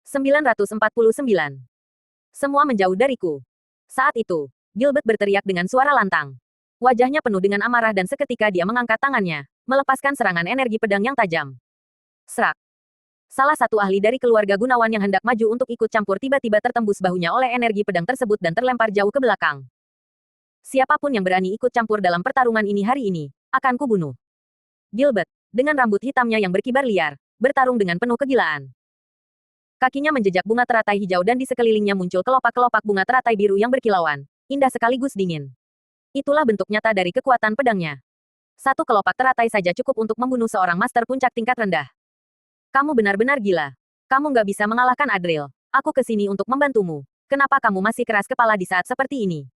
949. Semua menjauh dariku. Saat itu, Gilbert berteriak dengan suara lantang. Wajahnya penuh dengan amarah dan seketika dia mengangkat tangannya, melepaskan serangan energi pedang yang tajam. Serak. Salah satu ahli dari keluarga Gunawan yang hendak maju untuk ikut campur tiba-tiba tertembus bahunya oleh energi pedang tersebut dan terlempar jauh ke belakang. Siapapun yang berani ikut campur dalam pertarungan ini hari ini, akan kubunuh. Gilbert, dengan rambut hitamnya yang berkibar liar, bertarung dengan penuh kegilaan. Kakinya menjejak bunga teratai hijau dan di sekelilingnya muncul kelopak-kelopak bunga teratai biru yang berkilauan, indah sekaligus dingin. Itulah bentuk nyata dari kekuatan pedangnya. Satu kelopak teratai saja cukup untuk membunuh seorang master puncak tingkat rendah. Kamu benar-benar gila. Kamu nggak bisa mengalahkan Adril. Aku kesini untuk membantumu. Kenapa kamu masih keras kepala di saat seperti ini?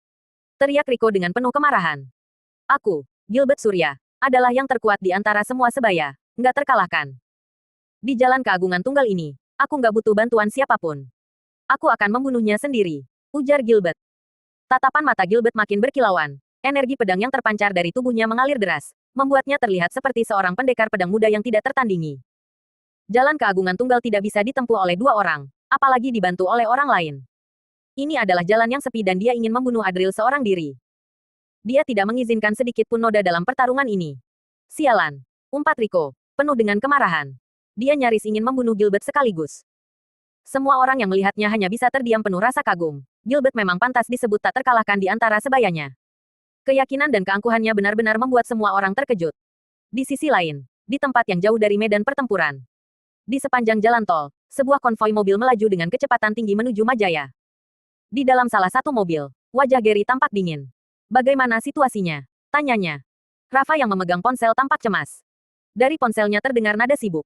Teriak Riko dengan penuh kemarahan. Aku, Gilbert Surya, adalah yang terkuat di antara semua sebaya. Nggak terkalahkan. Di jalan keagungan tunggal ini, aku nggak butuh bantuan siapapun. Aku akan membunuhnya sendiri. Ujar Gilbert. Tatapan mata Gilbert makin berkilauan. Energi pedang yang terpancar dari tubuhnya mengalir deras, membuatnya terlihat seperti seorang pendekar pedang muda yang tidak tertandingi. Jalan keagungan tunggal tidak bisa ditempuh oleh dua orang, apalagi dibantu oleh orang lain. Ini adalah jalan yang sepi dan dia ingin membunuh Adril seorang diri. Dia tidak mengizinkan sedikit pun noda dalam pertarungan ini. Sialan. Umpat Riko, penuh dengan kemarahan. Dia nyaris ingin membunuh Gilbert sekaligus. Semua orang yang melihatnya hanya bisa terdiam penuh rasa kagum. Gilbert memang pantas disebut tak terkalahkan di antara sebayanya. Keyakinan dan keangkuhannya benar-benar membuat semua orang terkejut. Di sisi lain, di tempat yang jauh dari medan pertempuran, di sepanjang jalan tol, sebuah konvoi mobil melaju dengan kecepatan tinggi menuju Majaya. Di dalam salah satu mobil, wajah Gary tampak dingin. Bagaimana situasinya? Tanyanya. Rafa yang memegang ponsel tampak cemas. Dari ponselnya terdengar nada sibuk.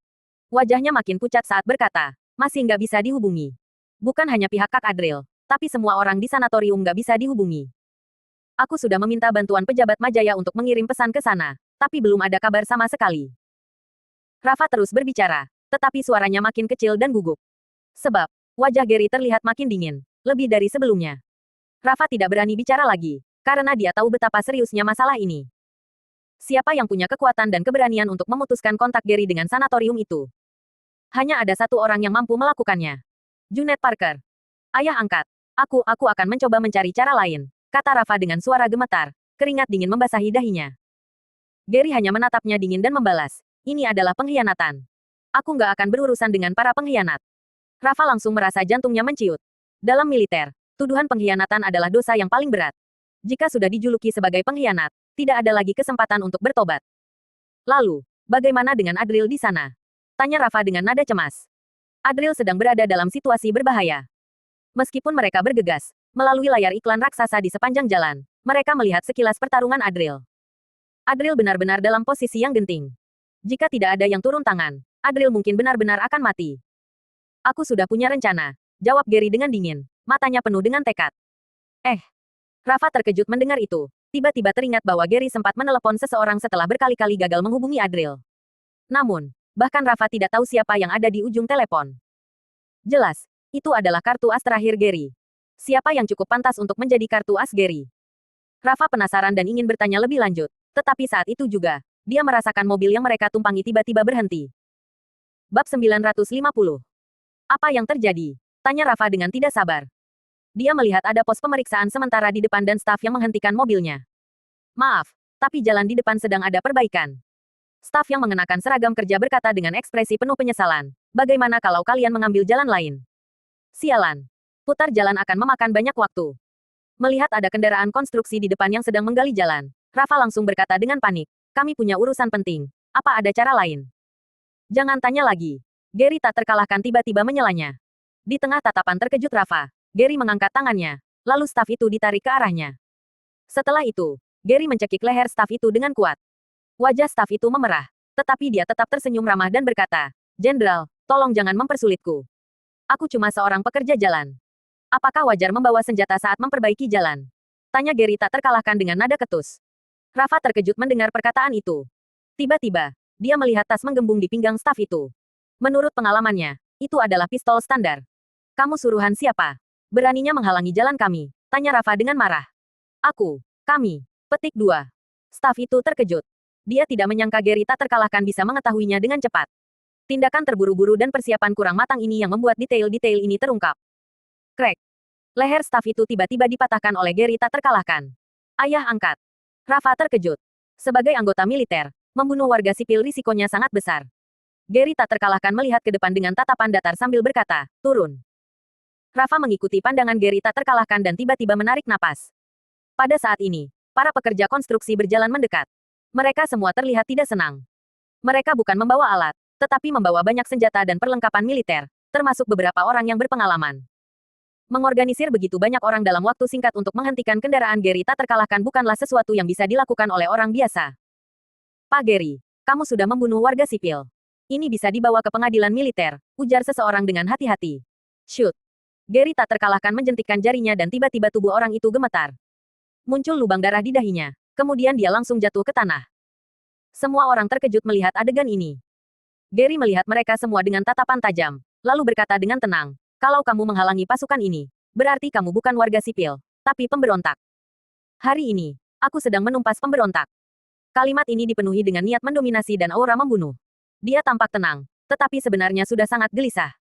Wajahnya makin pucat saat berkata, masih nggak bisa dihubungi. Bukan hanya pihak Kak Adril, tapi semua orang di sanatorium nggak bisa dihubungi. Aku sudah meminta bantuan pejabat Majaya untuk mengirim pesan ke sana, tapi belum ada kabar sama sekali. Rafa terus berbicara, tetapi suaranya makin kecil dan gugup. Sebab, wajah Gary terlihat makin dingin, lebih dari sebelumnya. Rafa tidak berani bicara lagi, karena dia tahu betapa seriusnya masalah ini. Siapa yang punya kekuatan dan keberanian untuk memutuskan kontak Gary dengan sanatorium itu? Hanya ada satu orang yang mampu melakukannya. Junet Parker. Ayah angkat. Aku akan mencoba mencari cara lain, kata Rafa dengan suara gemetar, keringat dingin membasahi dahinya. Gary hanya menatapnya dingin dan membalas, ini adalah pengkhianatan. Aku nggak akan berurusan dengan para pengkhianat. Rafa langsung merasa jantungnya menciut. Dalam militer, tuduhan pengkhianatan adalah dosa yang paling berat. Jika sudah dijuluki sebagai pengkhianat, tidak ada lagi kesempatan untuk bertobat. Lalu, bagaimana dengan Adril di sana? Tanya Rafa dengan nada cemas. Adril sedang berada dalam situasi berbahaya. Meskipun mereka bergegas, melalui layar iklan raksasa di sepanjang jalan, mereka melihat sekilas pertarungan Adril. Adril benar-benar dalam posisi yang genting. Jika tidak ada yang turun tangan, Adril mungkin benar-benar akan mati. Aku sudah punya rencana, jawab Gary dengan dingin, matanya penuh dengan tekad. Rafa terkejut mendengar itu. Tiba-tiba teringat bahwa Gary sempat menelepon seseorang setelah berkali-kali gagal menghubungi Adril. Namun, bahkan Rafa tidak tahu siapa yang ada di ujung telepon. Jelas, itu adalah kartu as terakhir Gary. Siapa yang cukup pantas untuk menjadi kartu as Gary? Rafa penasaran dan ingin bertanya lebih lanjut. Tetapi saat itu juga, dia merasakan mobil yang mereka tumpangi tiba-tiba berhenti. Bab 950. Apa yang terjadi? Tanya Rafa dengan tidak sabar. Dia melihat ada pos pemeriksaan sementara di depan dan staf yang menghentikan mobilnya. Maaf, tapi jalan di depan sedang ada perbaikan. Staf yang mengenakan seragam kerja berkata dengan ekspresi penuh penyesalan, bagaimana kalau kalian mengambil jalan lain? Sialan. Putar jalan akan memakan banyak waktu. Melihat ada kendaraan konstruksi di depan yang sedang menggali jalan, Rafa langsung berkata dengan panik, kami punya urusan penting, apa ada cara lain? Jangan tanya lagi. Gary tak terkalahkan tiba-tiba menyelanya. Di tengah tatapan terkejut Rafa, Gary mengangkat tangannya, lalu staf itu ditarik ke arahnya. Setelah itu, Gary mencekik leher staf itu dengan kuat. Wajah staf itu memerah, tetapi dia tetap tersenyum ramah dan berkata, Jenderal, tolong jangan mempersulitku. Aku cuma seorang pekerja jalan. Apakah wajar membawa senjata saat memperbaiki jalan? Tanya Gary tak terkalahkan dengan nada ketus. Rafa terkejut mendengar perkataan itu. Tiba-tiba, dia melihat tas menggembung di pinggang staf itu. Menurut pengalamannya, itu adalah pistol standar. Kamu suruhan siapa? Beraninya menghalangi jalan kami, tanya Rafa dengan marah. Kami. Petik 2. Staf itu terkejut. Dia tidak menyangka Gary tak terkalahkan bisa mengetahuinya dengan cepat. Tindakan terburu-buru dan persiapan kurang matang ini yang membuat detail-detail ini terungkap. Crack. Leher staf itu tiba-tiba dipatahkan oleh Gary tak terkalahkan. Ayah angkat. Rafa terkejut. Sebagai anggota militer, membunuh warga sipil risikonya sangat besar. Gary tak terkalahkan melihat ke depan dengan tatapan datar sambil berkata, turun. Rafa mengikuti pandangan Gary tak terkalahkan dan tiba-tiba menarik napas. Pada saat ini, para pekerja konstruksi berjalan mendekat. Mereka semua terlihat tidak senang. Mereka bukan membawa alat, tetapi membawa banyak senjata dan perlengkapan militer, termasuk beberapa orang yang berpengalaman. Mengorganisir begitu banyak orang dalam waktu singkat untuk menghentikan kendaraan Gary tak terkalahkan bukanlah sesuatu yang bisa dilakukan oleh orang biasa. Pak Gary, kamu sudah membunuh warga sipil. Ini bisa dibawa ke pengadilan militer, ujar seseorang dengan hati-hati. Shoot. Gary tak terkalahkan menjentikkan jarinya dan tiba-tiba tubuh orang itu gemetar. Muncul lubang darah di dahinya, kemudian dia langsung jatuh ke tanah. Semua orang terkejut melihat adegan ini. Gary melihat mereka semua dengan tatapan tajam, lalu berkata dengan tenang, kalau kamu menghalangi pasukan ini, berarti kamu bukan warga sipil, tapi pemberontak. Hari ini, aku sedang menumpas pemberontak. Kalimat ini dipenuhi dengan niat mendominasi dan aura membunuh. Dia tampak tenang, tetapi sebenarnya sudah sangat gelisah.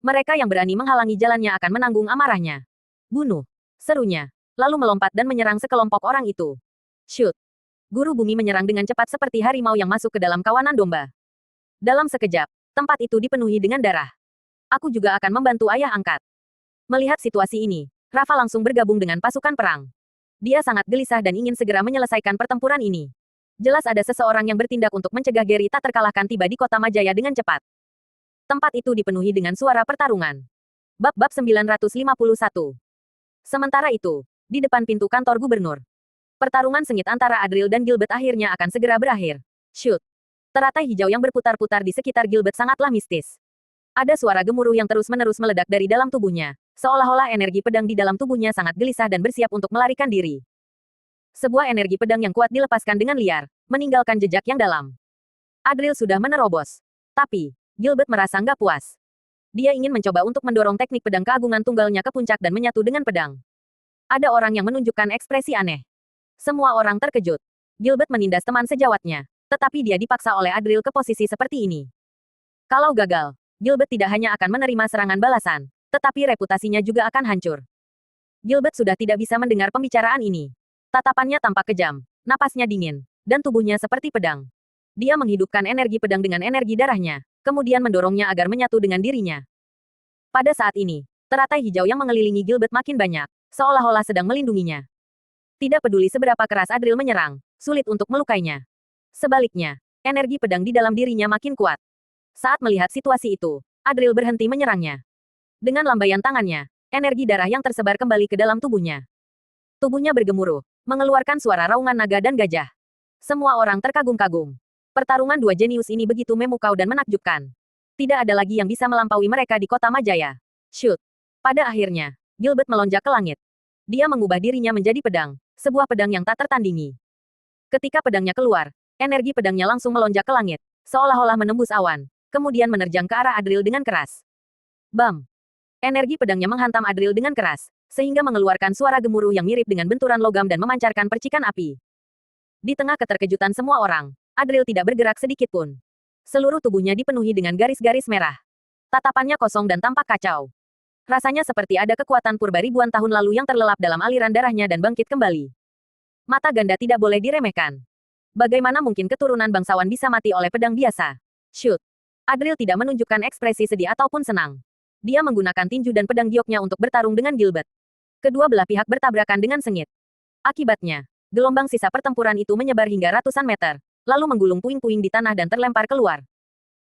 Mereka yang berani menghalangi jalannya akan menanggung amarahnya. Bunuh, serunya, lalu melompat dan menyerang sekelompok orang itu. Shoot. Guru bumi menyerang dengan cepat seperti harimau yang masuk ke dalam kawanan domba. Dalam sekejap, tempat itu dipenuhi dengan darah. Aku juga akan membantu ayah angkat. Melihat situasi ini, Rafa langsung bergabung dengan pasukan perang. Dia sangat gelisah dan ingin segera menyelesaikan pertempuran ini. Jelas ada seseorang yang bertindak untuk mencegah Gary tak terkalahkan tiba di kota Majaya dengan cepat. Tempat itu dipenuhi dengan suara pertarungan. Bab 951. Sementara itu, di depan pintu kantor gubernur. Pertarungan sengit antara Adril dan Gilbert akhirnya akan segera berakhir. Shoot. Teratai hijau yang berputar-putar di sekitar Gilbert sangatlah mistis. Ada suara gemuruh yang terus-menerus meledak dari dalam tubuhnya, seolah-olah energi pedang di dalam tubuhnya sangat gelisah dan bersiap untuk melarikan diri. Sebuah energi pedang yang kuat dilepaskan dengan liar, meninggalkan jejak yang dalam. Adril sudah menerobos. Tapi, Gilbert merasa nggak puas. Dia ingin mencoba untuk mendorong teknik pedang keagungan tunggalnya ke puncak dan menyatu dengan pedang. Ada orang yang menunjukkan ekspresi aneh. Semua orang terkejut. Gilbert menindas teman sejawatnya, tetapi dia dipaksa oleh Adril ke posisi seperti ini. Kalau gagal, Gilbert tidak hanya akan menerima serangan balasan, tetapi reputasinya juga akan hancur. Gilbert sudah tidak bisa mendengar pembicaraan ini. Tatapannya tampak kejam, napasnya dingin, dan tubuhnya seperti pedang. Dia menghidupkan energi pedang dengan energi darahnya, kemudian mendorongnya agar menyatu dengan dirinya. Pada saat ini, teratai hijau yang mengelilingi Gilbert makin banyak, seolah-olah sedang melindunginya. Tidak peduli seberapa keras Adril menyerang, sulit untuk melukainya. Sebaliknya, energi pedang di dalam dirinya makin kuat. Saat melihat situasi itu, Adril berhenti menyerangnya. Dengan lambaian tangannya, energi darah yang tersebar kembali ke dalam tubuhnya. Tubuhnya bergemuruh, mengeluarkan suara raungan naga dan gajah. Semua orang terkagum-kagum. Pertarungan dua jenius ini begitu memukau dan menakjubkan. Tidak ada lagi yang bisa melampaui mereka di kota Majaya. Shoot. Pada akhirnya, Gilbert melonjak ke langit. Dia mengubah dirinya menjadi pedang, sebuah pedang yang tak tertandingi. Ketika pedangnya keluar, energi pedangnya langsung melonjak ke langit, seolah-olah menembus awan, kemudian menerjang ke arah Adril dengan keras. Bam! Energi pedangnya menghantam Adril dengan keras, sehingga mengeluarkan suara gemuruh yang mirip dengan benturan logam dan memancarkan percikan api. Di tengah keterkejutan semua orang, Adril tidak bergerak sedikit pun. Seluruh tubuhnya dipenuhi dengan garis-garis merah. Tatapannya kosong dan tampak kacau. Rasanya seperti ada kekuatan purba ribuan tahun lalu yang terlelap dalam aliran darahnya dan bangkit kembali. Mata ganda tidak boleh diremehkan. Bagaimana mungkin keturunan bangsawan bisa mati oleh pedang biasa? Shoot! Adril tidak menunjukkan ekspresi sedih ataupun senang. Dia menggunakan tinju dan pedang gioknya untuk bertarung dengan Gilbert. Kedua belah pihak bertabrakan dengan sengit. Akibatnya, gelombang sisa pertempuran itu menyebar hingga ratusan meter, lalu menggulung puing-puing di tanah dan terlempar keluar.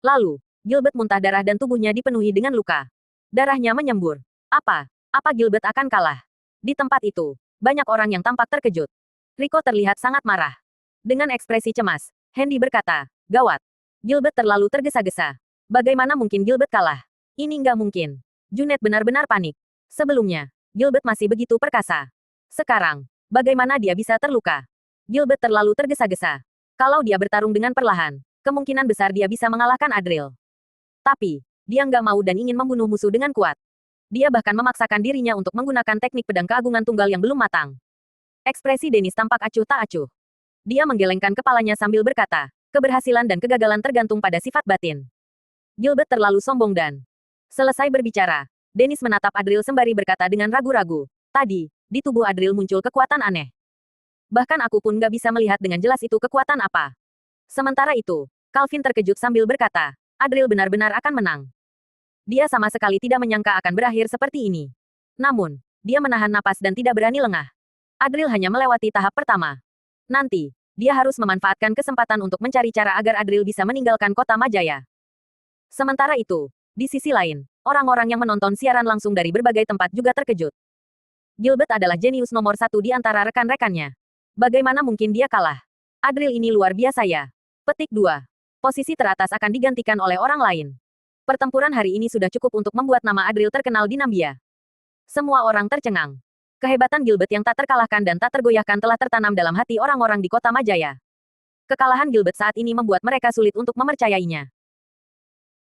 Lalu, Gilbert muntah darah dan tubuhnya dipenuhi dengan luka. Darahnya menyembur. Apa Gilbert akan kalah? Di tempat itu, banyak orang yang tampak terkejut. Rico terlihat sangat marah. Dengan ekspresi cemas, Hendy berkata, gawat. Gilbert terlalu tergesa-gesa. Bagaimana mungkin Gilbert kalah? Ini nggak mungkin. Junet benar-benar panik. Sebelumnya, Gilbert masih begitu perkasa. Sekarang, bagaimana dia bisa terluka? Gilbert terlalu tergesa-gesa. Kalau dia bertarung dengan perlahan, kemungkinan besar dia bisa mengalahkan Adril. Tapi, dia nggak mau dan ingin membunuh musuh dengan kuat. Dia bahkan memaksakan dirinya untuk menggunakan teknik pedang keagungan tunggal yang belum matang. Ekspresi Dennis tampak acuh tak acuh. Dia menggelengkan kepalanya sambil berkata, keberhasilan dan kegagalan tergantung pada sifat batin. Gilbert terlalu sombong dan... Selesai berbicara, Dennis menatap Adril sembari berkata dengan ragu-ragu. Tadi, di tubuh Adril muncul kekuatan aneh. Bahkan aku pun gak bisa melihat dengan jelas itu kekuatan apa. Sementara itu, Calvin terkejut sambil berkata, Adril benar-benar akan menang. Dia sama sekali tidak menyangka akan berakhir seperti ini. Namun, dia menahan napas dan tidak berani lengah. Adril hanya melewati tahap pertama. Nanti, dia harus memanfaatkan kesempatan untuk mencari cara agar Adril bisa meninggalkan kota Majaya. Sementara itu, di sisi lain, orang-orang yang menonton siaran langsung dari berbagai tempat juga terkejut. Gilbert adalah jenius nomor satu di antara rekan-rekannya. Bagaimana mungkin dia kalah? Adril ini luar biasa ya. Petik 2. Posisi teratas akan digantikan oleh orang lain. Pertempuran hari ini sudah cukup untuk membuat nama Adril terkenal di Nambia. Semua orang tercengang. Kehebatan Gilbert yang tak terkalahkan dan tak tergoyahkan telah tertanam dalam hati orang-orang di kota Majaya. Kekalahan Gilbert saat ini membuat mereka sulit untuk mempercayainya.